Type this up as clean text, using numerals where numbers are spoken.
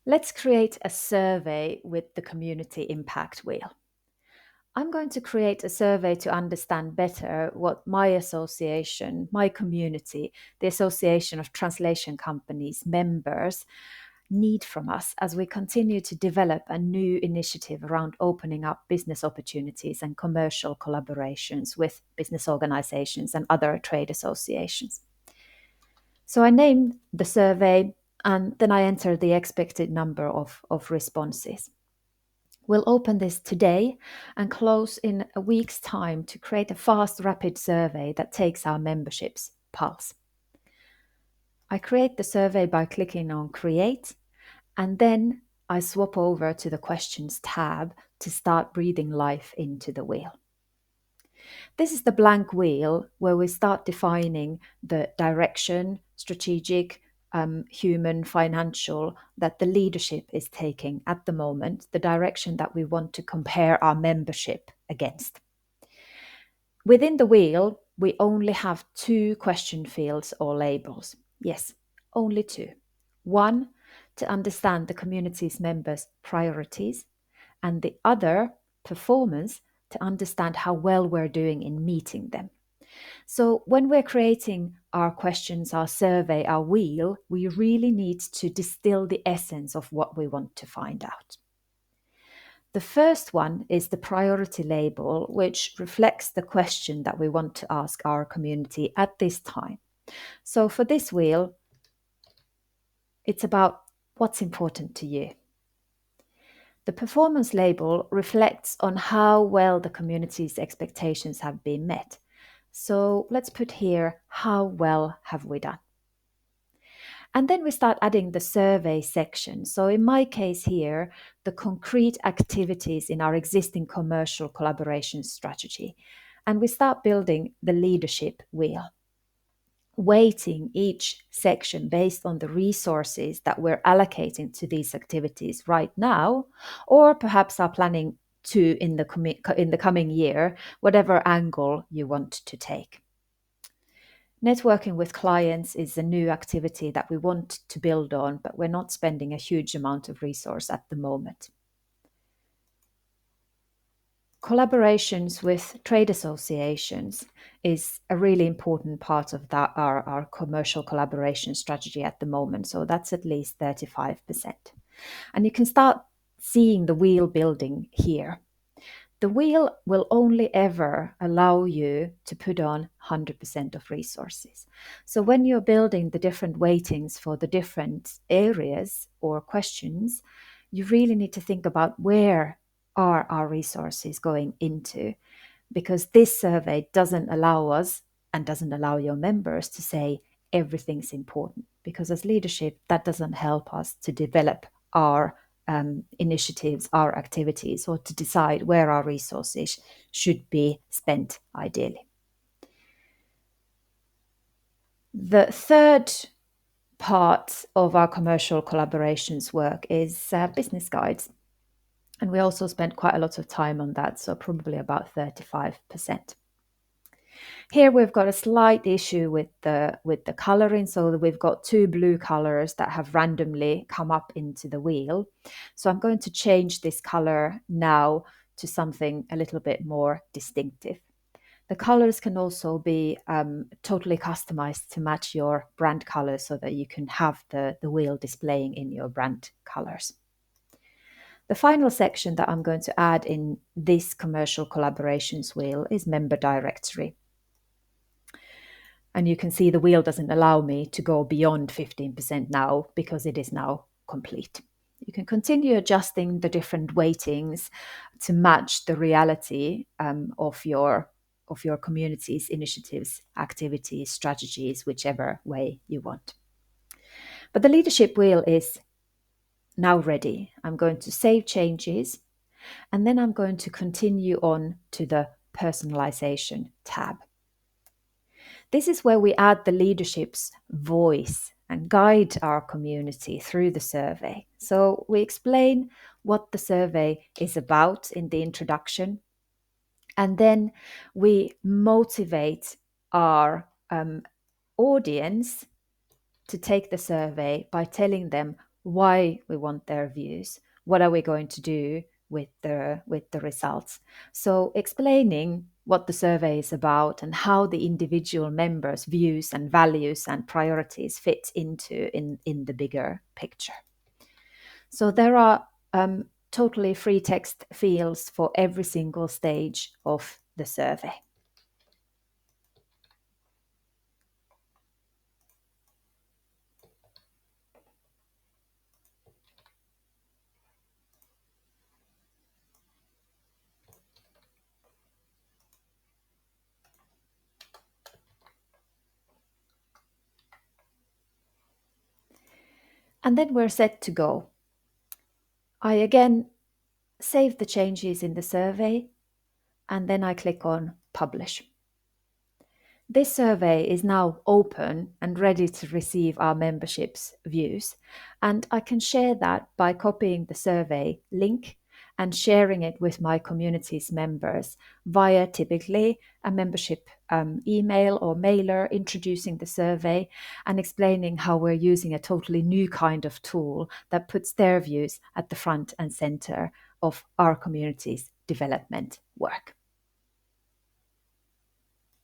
Let's create a survey with the community impact wheel. I'm going to create a survey to understand better what my association, my community, the Association of Translation Companies members need from us as we continue to develop a new initiative around opening up business opportunities and commercial collaborations with business organizations and other trade associations. So I name the survey and then I enter the expected number of responses. We'll open this today and close in a week's time to create a fast, rapid survey that takes our membership's pulse. I create the survey by clicking on Create, and then I swap over to the Questions tab to start breathing life into the wheel. This is the blank wheel where we start defining the direction, strategic, human, financial, that the leadership is taking at the moment, the direction that we want to compare our membership against. Within the wheel, we only have two question fields or labels. Yes, only two. One, to understand the community's members' priorities, and the other, performance, to understand how well we're doing in meeting them. So when we're creating our questions, our survey, our wheel, we really need to distill the essence of what we want to find out. The first one is the priority label, which reflects the question that we want to ask our community at this time. So for this wheel, it's about what's important to you. The performance label reflects on how well the community's expectations have been met. So let's put here, how well have we done? And then we start adding the survey section. So in my case here, the concrete activities in our existing commercial collaboration strategy. And we start building the leadership wheel, weighting each section based on the resources that we're allocating to these activities right now, or perhaps are planning to in the coming year, whatever angle you want to take. Networking with clients is a new activity that we want to build on, but we're not spending a huge amount of resource at the moment. Collaborations with trade associations is a really important part of that, our commercial collaboration strategy at the moment. So that's at least 35%. And you can start seeing the wheel building here. The wheel will only ever allow you to put on 100% of resources. So when you're building the different weightings for the different areas or questions, you really need to think about where are our resources going into, because this survey doesn't allow us and doesn't allow your members to say everything's important, because as leadership, that doesn't help us to develop our initiatives, our activities, or to decide where our resources should be spent ideally. The third part of our commercial collaborations work is business guides. And we also spent quite a lot of time on that, so probably about 35%. Here we've got a slight issue with the coloring, so that we've got two blue colors that have randomly come up into the wheel. So I'm going to change this color now to something a little bit more distinctive. The colors can also be totally customized to match your brand colors so that you can have the wheel displaying in your brand colors. The final section that I'm going to add in this commercial collaborations wheel is member directory. And you can see the wheel doesn't allow me to go beyond 15% now because it is now complete. You can continue adjusting the different weightings to match the reality of your community's initiatives, activities, strategies, whichever way you want. But the leadership wheel is now ready. I'm going to save changes, and then I'm going to continue on to the personalization tab. This is where we add the leadership's voice and guide our community through the survey. So we explain what the survey is about in the introduction, and then we motivate our audience to take the survey by telling them why we want their views, what are we going to do with the results. So explaining what the survey is about and how the individual members' views and values and priorities fit into in the bigger picture. So there are totally free text fields for every single stage of the survey. And then we're set to go. I again save the changes in the survey, and then I click on Publish. This survey is now open and ready to receive our membership's views, and I can share that by copying the survey link and sharing it with my community's members via typically a membership email or mailer introducing the survey and explaining how we're using a totally new kind of tool that puts their views at the front and center of our community's development work.